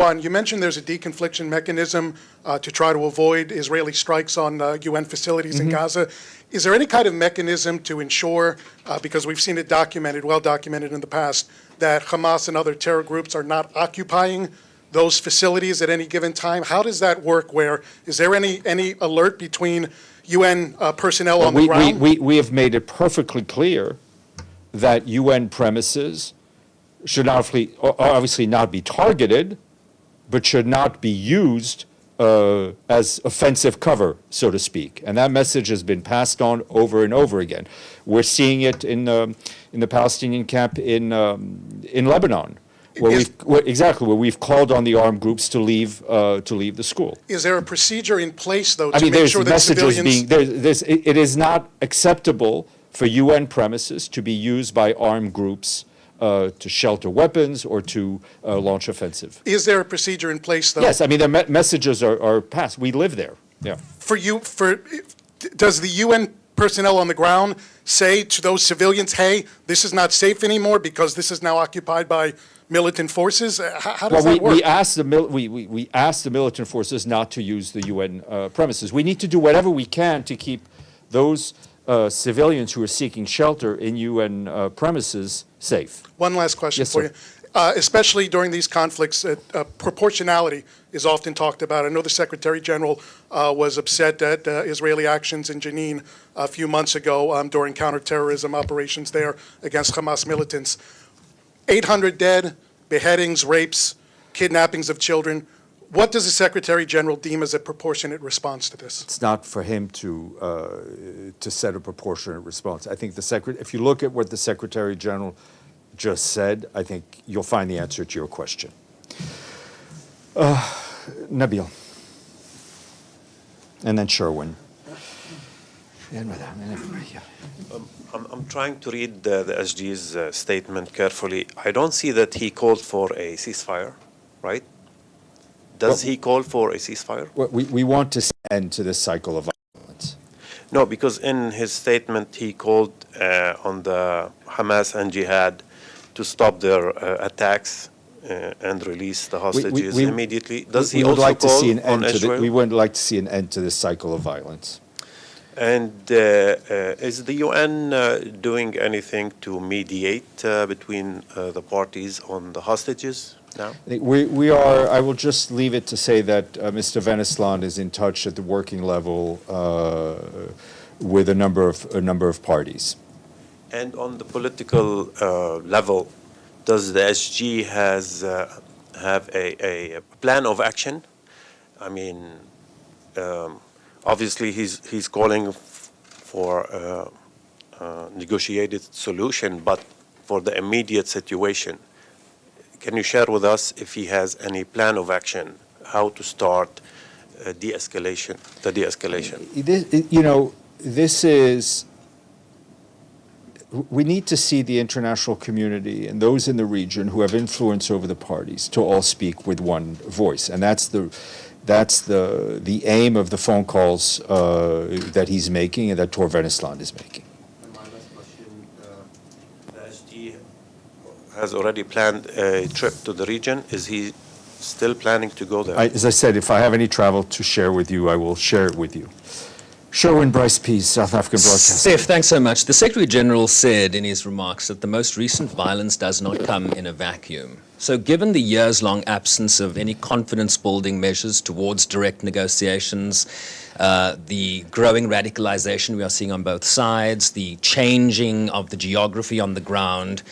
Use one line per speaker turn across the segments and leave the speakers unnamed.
You mentioned there's a deconfliction mechanism to try to avoid Israeli strikes on UN facilities in Gaza. Is there any kind of mechanism to ensure, because we've seen it documented, well documented in the past, that Hamas and other terror groups are not occupying those facilities at any given time? How does that work? Is there any alert between UN personnel on the ground?
We have made it perfectly clear that UN premises should obviously not be targeted, but should not be used as offensive cover, so to speak. And that message has been passed on over and over again. We're seeing it in the Palestinian camp in Lebanon, where we've called on the armed groups to leave the school.
Is there a procedure in place, though, to make sure that civilians...
It is not acceptable for UN premises to be used by armed groups to shelter weapons or to launch offensive.
Is there a procedure in place, though?
Yes, I mean, the messages are passed. We live there. Yeah.
Does the UN personnel on the ground say to those civilians, hey, this is not safe anymore because this is now occupied by militant forces? How does that work?
We asked the militant forces not to use the UN premises. We need to do whatever we can to keep those civilians who are seeking shelter in UN premises safe.
One last question for you. Especially during these conflicts, proportionality is often talked about. I know the Secretary General was upset at Israeli actions in Jenin a few months ago during counterterrorism operations there against Hamas militants. 800 dead, beheadings, rapes, kidnappings of children. What does the Secretary General deem as a proportionate response to this?
It's not for him to set a proportionate response. I think if you look at what the Secretary General just said, I think you'll find the answer to your question. Nabil. And then Sherwin.
I'm trying to read the SG's statement carefully. I don't see that he called for a ceasefire, right? Does he call for a ceasefire?
We want to see an end to this cycle of violence.
No, because in his statement he called on the Hamas and Jihad to stop their attacks and release the hostages immediately. Does he also call on Israel?
We would like to see an end to this cycle of violence.
And is the UN doing anything to mediate between the parties on the hostages now?
We are. I will just leave it to say that Mr. Veneslan is in touch at the working level with a number of parties.
And on the political level, does the SG have a plan of action? I mean, obviously he's calling for a negotiated solution, but for the immediate situation, can you share with us if he has any plan of action, how to start the de-escalation?
We need to see the international community and those in the region who have influence over the parties to all speak with one voice, and that's the aim of the phone calls that he's making and that Tor Venesland is making.
And my last question, the SG has already planned a trip to the region. Is he still planning to go there?
As I said, if I have any travel to share with you, I will share it with you. Sherwin Bryce Pease, South African Broadcasting.
Steph, thanks so much. The Secretary General said in his remarks that the most recent violence does not come in a vacuum. So given the years-long absence of any confidence-building measures towards direct negotiations, the growing radicalization we are seeing on both sides, the changing of the geography on the ground,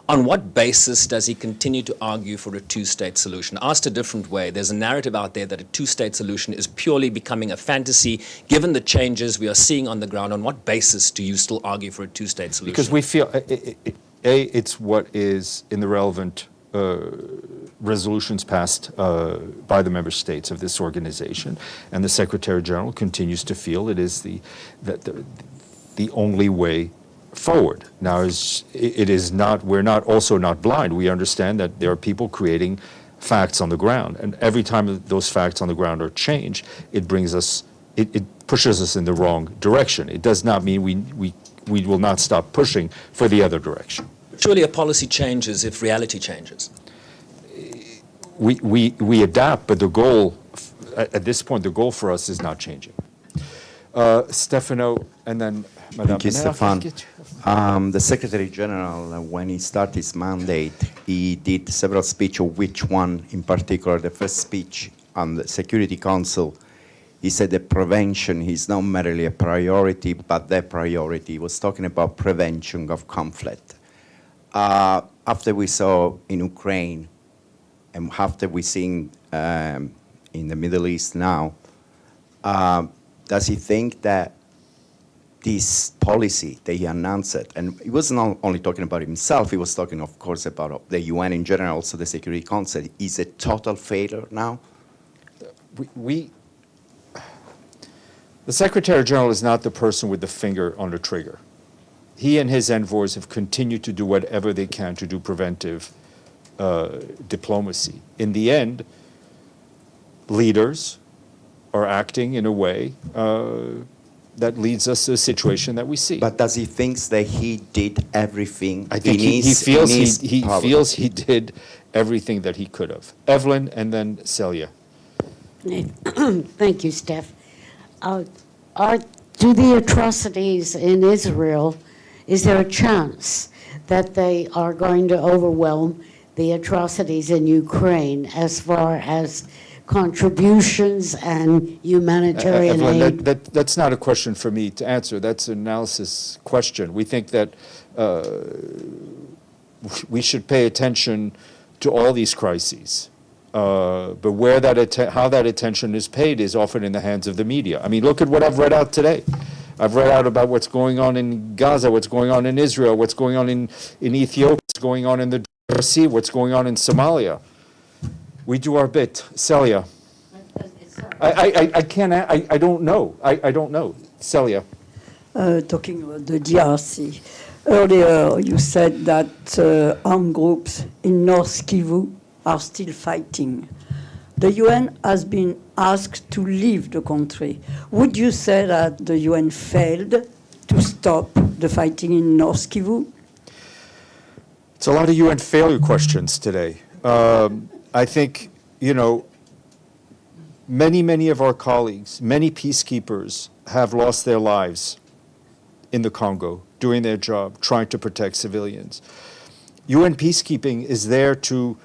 on what basis does he continue to argue for a two-state solution? Asked a different way, there's a narrative out there that a two-state solution is purely becoming a fantasy. Given the changes we are seeing on the ground, on what basis do you still argue for a two-state solution?
Because we feel, it's what is in the relevant resolutions passed by the member states of this organization, and the Secretary General continues to feel it is the only way forward. Now, we're also not blind. We understand that there are people creating facts on the ground, and every time those facts on the ground are changed, it pushes us in the wrong direction. It does not mean we will not stop pushing for the other direction.
Surely a policy changes if reality changes.
we adapt, but the goal, at this point, the goal for us is not changing. Stefano, and then Madame.
Thank you, Stefan. The Secretary General, when he started his mandate, he did several speeches, of which one in particular, the first speech on the Security Council, he said that prevention is not merely a priority, but the priority. He was talking about prevention of conflict. After we saw in Ukraine, and after we see in the Middle East now, does he think that this policy that he announced, and he was not only talking about himself, he was talking, of course, about the UN in general, also the Security Council, is a total failure now?
The Secretary General is not the person with the finger on the trigger. He and his envoys have continued to do whatever they can to do preventive diplomacy. In the end, leaders are acting in a way that leads us to a situation that we see.
But does he think that he did everything?
I think he feels he did everything that he could have. Evelyn and then Celia.
Thank you, Steph. Do the atrocities in Israel, is there a chance that they are going to overwhelm the atrocities in Ukraine as far as contributions and humanitarian aid?
That's not a question for me to answer. That's an analysis question. We think that we should pay attention to all these crises. But where how that attention is paid is often in the hands of the media. I mean, look at what I've read out today. I've read out about what's going on in Gaza, what's going on in Israel, what's going on in Ethiopia, what's going on in the Sea, what's going on in Somalia. We do our bit. Celia. I can't, I don't know. I don't know. Celia.
Talking about the DRC. Earlier, you said that armed groups in North Kivu are still fighting. The UN has been asked to leave the country. Would you say that the UN failed to stop the fighting in North Kivu?
It's a lot of UN failure questions today. I think, you know, many of our colleagues, many peacekeepers have lost their lives in the Congo, doing their job, trying to protect civilians. UN peacekeeping is there to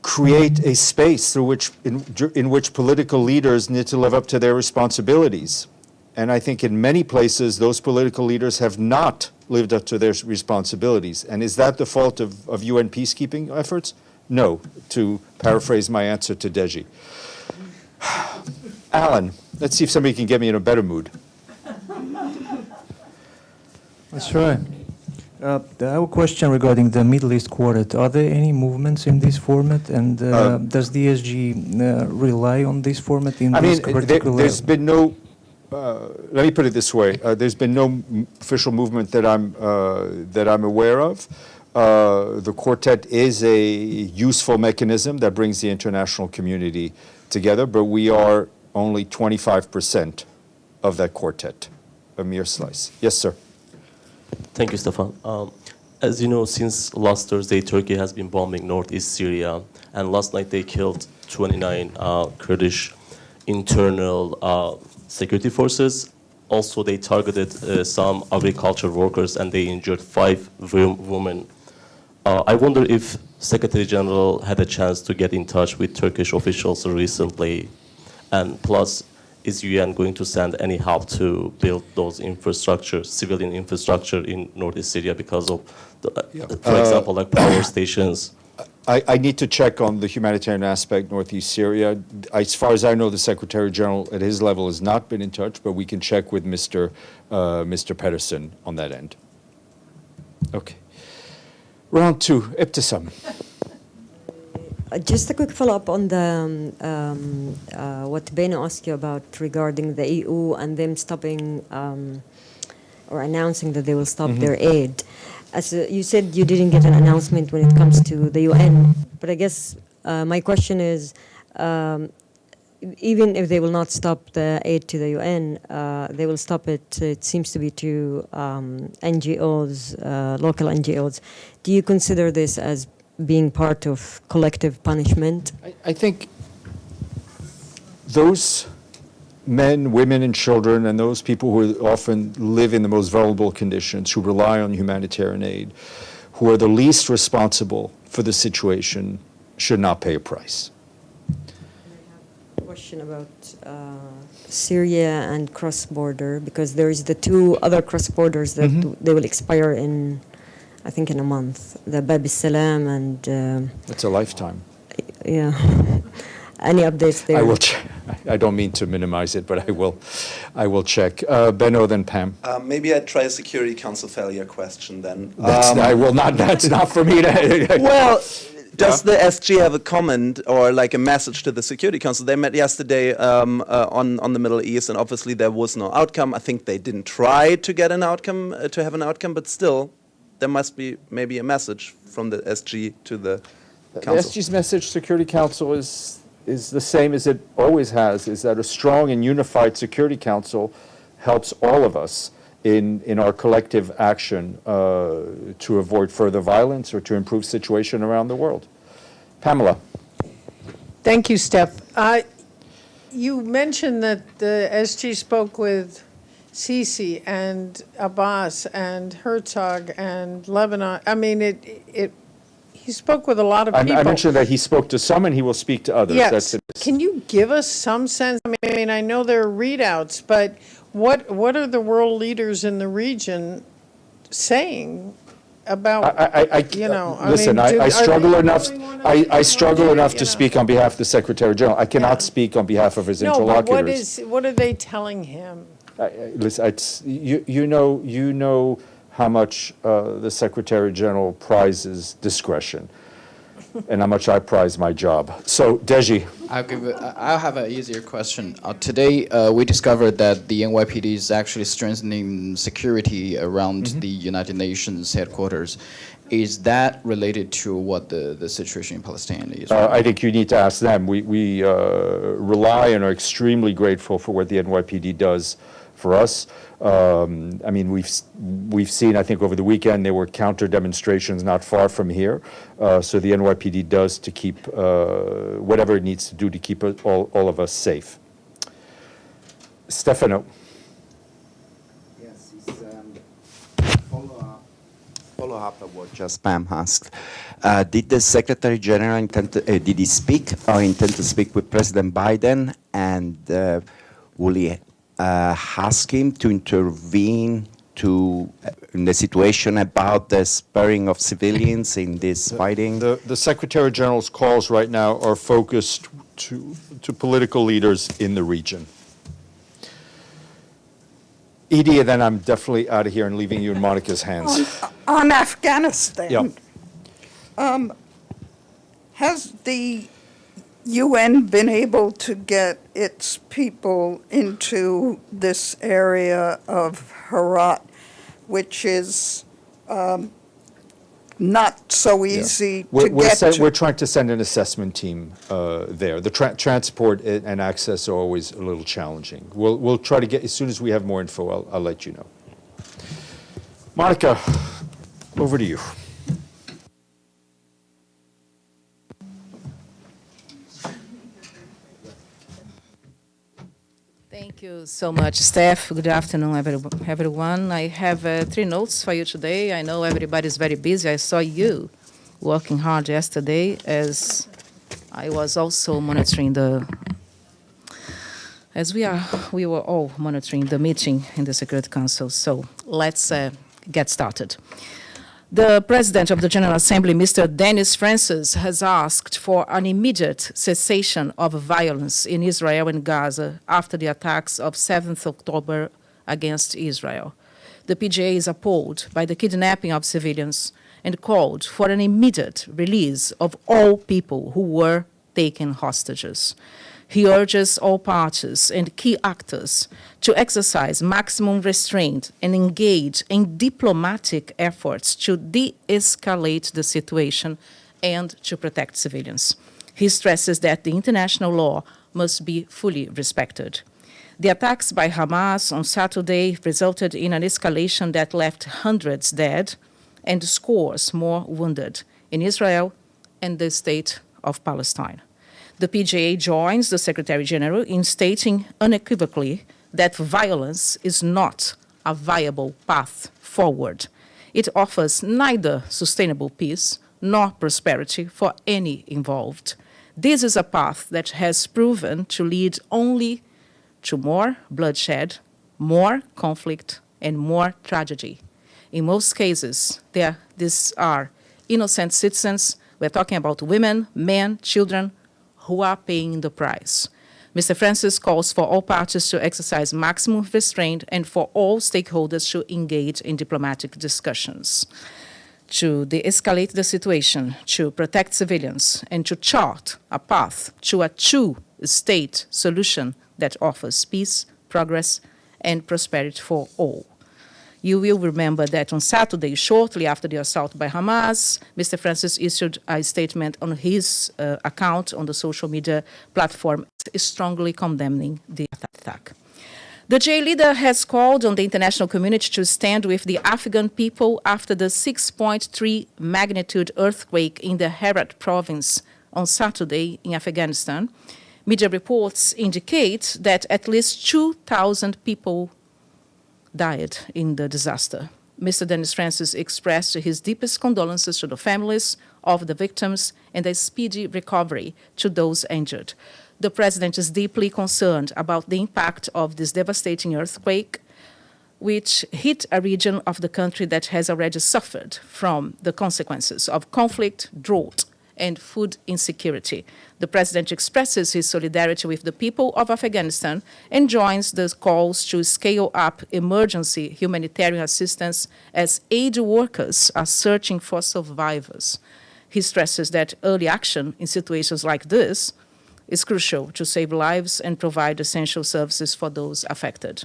create a space through which, in which political leaders need to live up to their responsibilities. And I think in many places, those political leaders have not lived up to their responsibilities. And is that the fault of UN peacekeeping efforts? No, to paraphrase my answer to Deji. Alan, let's see if somebody can get me in a better mood.
That's right. I have a question regarding the Middle East Quartet. Are there any movements in this format, and does the ESG rely on this format in this particular?
There's been no. Let me put it this way: there's been no official movement that I'm aware of. The quartet is a useful mechanism that brings the international community together, but we are only 25% of that quartet, a mere slice. Yes, sir.
Thank you, Stefan. As you know, since last Thursday, Turkey has been bombing northeast Syria, and last night they killed 29 Kurdish internal security forces. Also, they targeted some agriculture workers, and they injured 5 women. I wonder if Secretary General had a chance to get in touch with Turkish officials recently, and plus, is UN going to send any help to build those infrastructure, civilian infrastructure in northeast Syria because of, for example, like power stations?
I need to check on the humanitarian aspect, northeast Syria. As far as I know, the Secretary General at his level has not been in touch, but we can check with Mr. Pedersen on that end. Okay. Round 2, Ibtisam.
Just a quick follow-up on the what Beno asked you about regarding the EU and them stopping or announcing that they will stop their aid. As you said, you didn't get an announcement when it comes to the UN, but I guess my question is, even if they will not stop the aid to the UN, they will stop it, it seems to be to NGOs, local NGOs. Do you consider this as being part of collective punishment?
I think those men, women, and children, and those people who often live in the most vulnerable conditions, who rely on humanitarian aid, who are the least responsible for the situation, should not pay a price.
Question about Syria and cross-border, because there is the two other cross-borders that they will expire in, I think, in a month. The Bab al-Salam and...
It's a lifetime.
Yeah. Any updates there?
I will check. I don't mean to minimize it, but I will check. Benno, then Pam.
Maybe I'd try a Security Council failure question then.
I will not. That's not for me to.
Well, does the SG have a comment or like a message to the Security Council? They met yesterday on the Middle East, and obviously there was no outcome. I think they didn't try to get an outcome, to have an outcome, but still, there must be maybe a message from the SG to the Council.
The SG's message, Security Council, is the same as it always has, is that a strong and unified Security Council helps all of us in our collective action to avoid further violence or to improve situation around the world. Pamela.
Thank you, Steph. You mentioned that the SG spoke with Sisi and Abbas and Herzog and Lebanon. I mean, he spoke with a lot of people.
I mentioned that he spoke to some and he will speak to others.
Yes. Can you give us some sense? I mean, I know there are readouts, but what are the world leaders in the region saying about,
listen, I struggle enough. I struggle enough to speak on behalf of the Secretary General. I cannot speak on behalf of his interlocutors.
But what are they telling him?
Listen, you know how much the Secretary General prizes discretion, and how much I prize my job. So, Deji.
I'll have an easier question. Today, we discovered that the NYPD is actually strengthening security around the United Nations headquarters. Is that related to what the situation in Palestine is?
I think you need to ask them. We rely and are extremely grateful for what the NYPD does for us. I mean, we've seen, I think, over the weekend, there were counter demonstrations not far from here. So the NYPD does to keep whatever it needs to do to keep all of us safe. Stefano.
Yes, it's follow up of what just Pam asked. Did the Secretary General intend to, did he speak or intend to speak with President Biden, and will he ask him to intervene in the situation about the sparing of civilians in this fighting?
The Secretary General's calls right now are focused to political leaders in the region. Edie, and then I'm definitely out of here and leaving you in Monica's hands.
On Afghanistan,
yeah.
Has the UN been able to get its people into this area of Herat, which is not so easy to get to?
We're trying to send an assessment team there. The transport and access are always a little challenging. We'll try to get, as soon as we have more info, I'll let you know. Monica, over to you.
Thank you so much, Steph. Good afternoon, everyone. I have 3 notes for you today. I know everybody's very busy. I saw you working hard yesterday, as I was also monitoring we were all monitoring the meeting in the Security Council. So let's get started. The President of the General Assembly, Mr. Dennis Francis, has asked for an immediate cessation of violence in Israel and Gaza after the attacks of 7th October against Israel. The PGA is appalled by the kidnapping of civilians and called for an immediate release of all people who were taken hostages. He urges all parties and key actors to exercise maximum restraint and engage in diplomatic efforts to de-escalate the situation and to protect civilians. He stresses that the international law must be fully respected. The attacks by Hamas on Saturday resulted in an escalation that left hundreds dead and scores more wounded in Israel, and the State of Palestine. The PJA joins the Secretary General in stating unequivocally that violence is not a viable path forward. It offers neither sustainable peace nor prosperity for any involved. This is a path that has proven to lead only to more bloodshed, more conflict, and more tragedy. In most cases, these are innocent citizens. We're talking about women, men, children who are paying the price. Mr. Francis calls for all parties to exercise maximum restraint and for all stakeholders to engage in diplomatic discussions, to de-escalate the situation, to protect civilians, and to chart a path to a two-state solution that offers peace, progress, and prosperity for all. You will remember that on Saturday, shortly after the assault by Hamas, Mr. Francis issued a statement on his account on the social media platform strongly condemning the attack. The J leader has called on the international community to stand with the Afghan people after the 6.3 magnitude earthquake in the Herat province on Saturday in Afghanistan. Media reports indicate that at least 2,000 people died in the disaster. Mr. Dennis Francis expressed his deepest condolences to the families of the victims and a speedy recovery to those injured. The President is deeply concerned about the impact of this devastating earthquake, which hit a region of the country that has already suffered from the consequences of conflict, drought, and food insecurity. The President expresses his solidarity with the people of Afghanistan and joins the calls to scale up emergency humanitarian assistance as aid workers are searching for survivors. He stresses that early action in situations like this is crucial to save lives and provide essential services for those affected.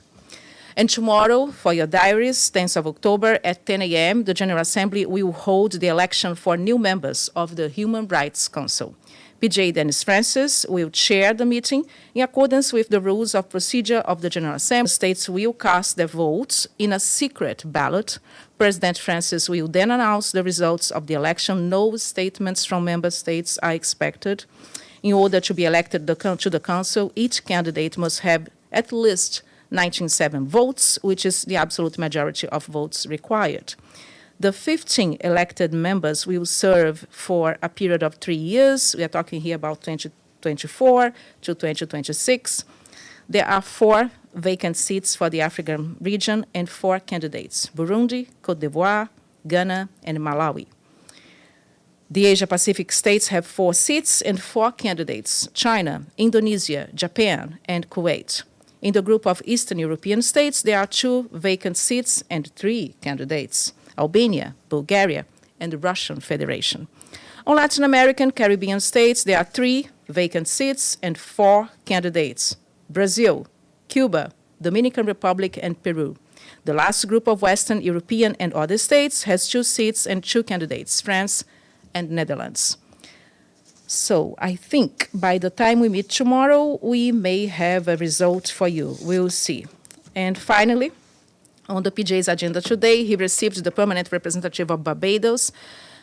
And tomorrow, for your diaries, 10th of October at 10 a.m., the General Assembly will hold the election for new members of the Human Rights Council. PJ Dennis Francis will chair the meeting in accordance with the rules of procedure of the General Assembly. States will cast their votes in a secret ballot. President Francis will then announce the results of the election. No statements from member states are expected. In order to be elected to the Council, each candidate must have at least 97 votes, which is the absolute majority of votes required. The 15 elected members will serve for a period of 3 years. We are talking here about 2024 to 2026. There are 4 vacant seats for the African region and 4 candidates: Burundi, Cote d'Ivoire, Ghana, and Malawi. The Asia-Pacific states have 4 seats and 4 candidates: China, Indonesia, Japan, and Kuwait. In the group of Eastern European states, there are 2 vacant seats and 3 candidates: Albania, Bulgaria, and the Russian Federation. On Latin American, Caribbean states, there are 3 vacant seats and 4 candidates: Brazil, Cuba, Dominican Republic, and Peru. The last group of Western European and other states has 2 seats and 2 candidates: France and Netherlands. So I think by the time we meet tomorrow, we may have a result for you. We'll see. And finally, on the PJ's agenda today, he received the permanent representative of Barbados,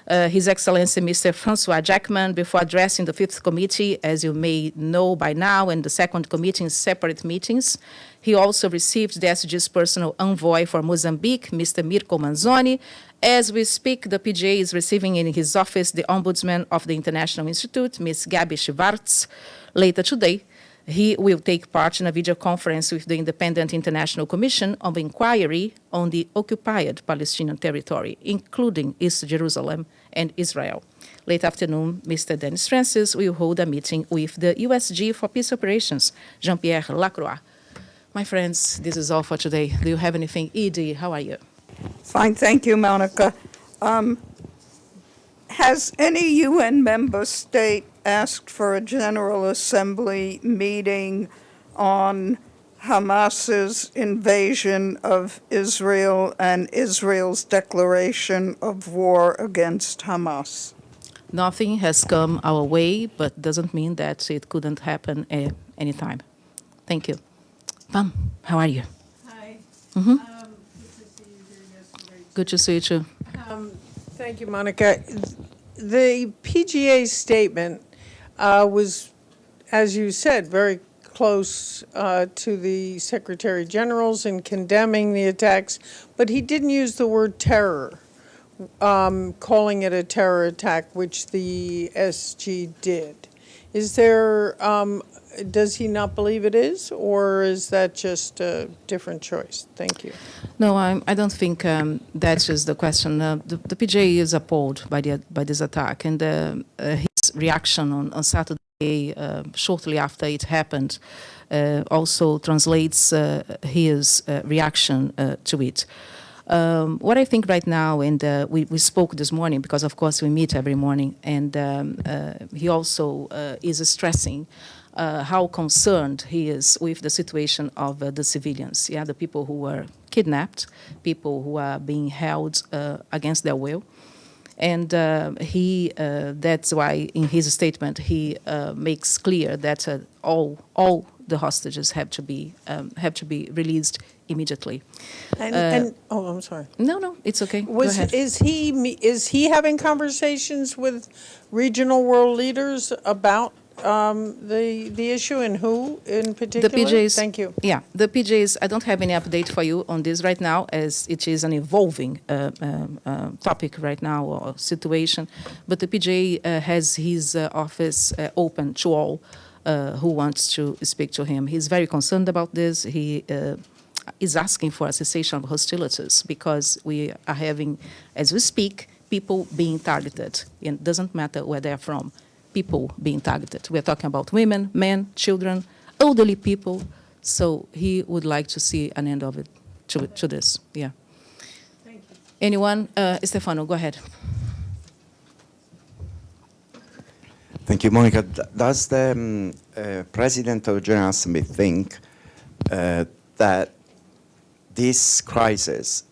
His Excellency Mr. Francois Jackman, before addressing the 5th committee, as you may know by now, and the 2nd committee in separate meetings. He also received the SG's personal envoy for Mozambique, Mr. Mirko Manzoni. As we speak, the PJ is receiving in his office the Ombudsman of the International Institute, Ms. Gabi Schwartz. Later today, he will take part in a video conference with the Independent International Commission of Inquiry on the occupied Palestinian territory, including East Jerusalem and Israel. Late afternoon, Mr. Dennis Francis will hold a meeting with the USG for Peace Operations, Jean-Pierre Lacroix. My friends, this is all for today. Do you have anything? Edie, how are you?
Fine, thank you, Monica. Has any UN member state asked for a General Assembly meeting on Hamas's invasion of Israel and Israel's declaration of war against Hamas?
Nothing has come our way, but doesn't mean that it couldn't happen anytime. Thank you. Pam, how are you?
Hi.
Mm-hmm.
Good to see you here yesterday.
Good to see you too.
Thank you, Monica. the PGA statement was, as you said, very close to the Secretary General's in condemning the attacks, but he didn't use the word terror, calling it a terror attack, which the SG did. Is there, does he not believe it is, or is that just a different choice? Thank you.
No, I don't think that is the question. The PJ is appalled by this attack, and his reaction on Saturday, shortly after it happened, also translates his reaction to it. What I think right now, and we spoke this morning, because of course we meet every morning, and he also is stressing how concerned he is with the situation of the civilians, the people who were kidnapped, people who are being held against their will. And that's why in his statement he makes clear that all the hostages have to be released immediately.
And oh, I'm sorry.
No, it's okay. Go ahead.
Is he having conversations with regional world leaders about the issue, and who in particular?
The PJs.
Thank you.
Yeah, the PJs. I don't have any update for you on this right now, as it is an evolving topic right now, or situation. But the PJ has his office open to all who wants to speak to him. He's very concerned about this. He is asking for a cessation of hostilities, because we are having, as we speak, people being targeted. And it doesn't matter where they're from, people being targeted. We're talking about women, men, children, elderly people. So he would like to see an end of it, to this. Yeah.
Thank you.
Anyone? Stefano, go ahead.
Thank you, Monica. Does the President of the General Assembly think that this crisis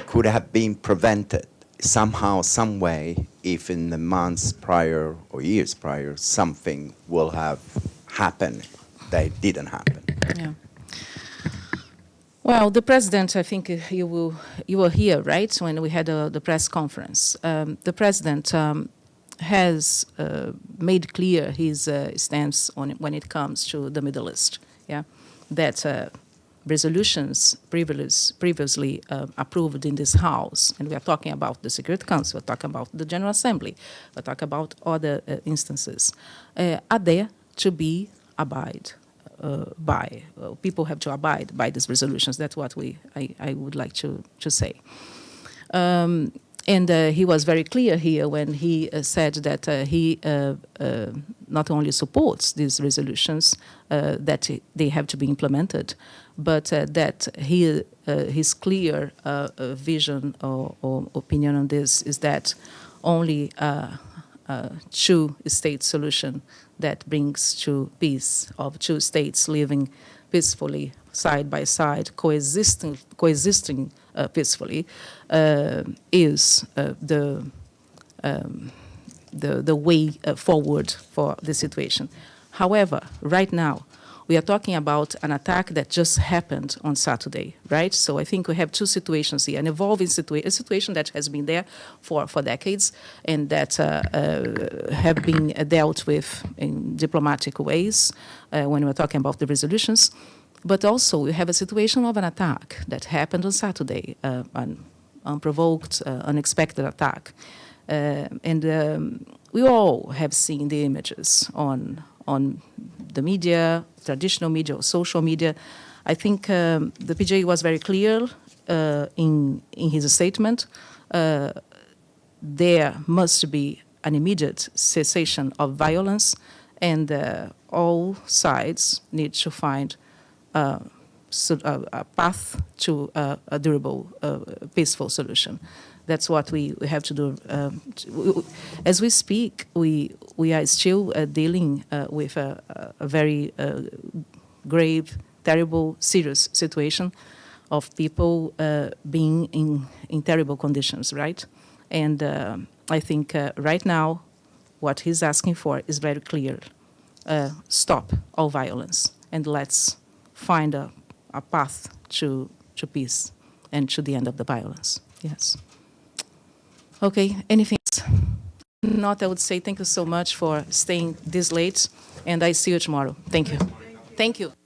could have been prevented somehow, some way, if in the months prior or years prior something will have happened that didn't happen?
Yeah. Well, the president, I think you were here, right, when we had the press conference. The president has made clear his stance on when it comes to the Middle East. Yeah, that resolutions previously approved in this House, and we are talking about the Security Council, we're talking about the General Assembly, we're talking about other instances, are there to be abide by. People have to abide by these resolutions. That's what I would like to say. And he was very clear here when he said that he not only supports these resolutions, that they have to be implemented, but that his clear vision or opinion on this is that only a two-state solution that brings to peace of two states living peacefully side by side, coexisting peacefully, is the way forward for the situation. However, right now, we are talking about an attack that just happened on Saturday, right? So I think we have two situations here, an evolving situation, a situation that has been there for decades and that have been dealt with in diplomatic ways when we're talking about the resolutions. But also we have a situation of an attack that happened on Saturday, an unprovoked, unexpected attack. And we all have seen the images on the media, traditional media, or social media. I think the PJ was very clear in his statement. There must be an immediate cessation of violence, and all sides need to find a path to a durable, peaceful solution. That's what we have to do. As we speak, we are still dealing with a very grave, terrible, serious situation of people being in terrible conditions, right? And I think right now what he's asking for is very clear. Stop all violence and let's find a path to peace and to the end of the violence. Yes. Okay, anything else? not, I would say thank you so much for staying this late, and I see you tomorrow. Thank you. Thank you.